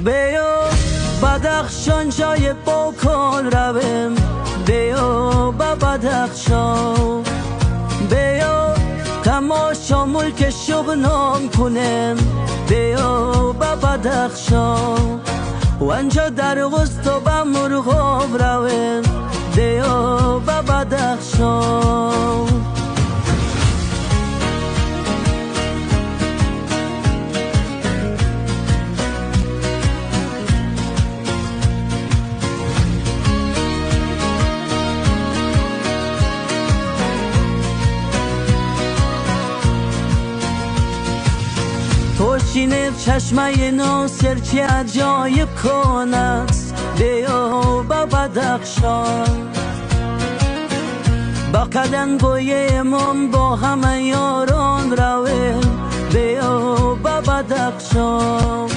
بیا بدخشان جای بکن رویم، بیا با بدخشان، بیا تماشا ملک شبنم کنیم، بیا با بدخشان و انجا در وسط با مرغاب رویم، بیا با بدخشان. توشین چشمه ناصر چه عجایب کن است، بیا با بدخشان، با قلنگوی امام با همه یاران رویم، بیا با بدخشان.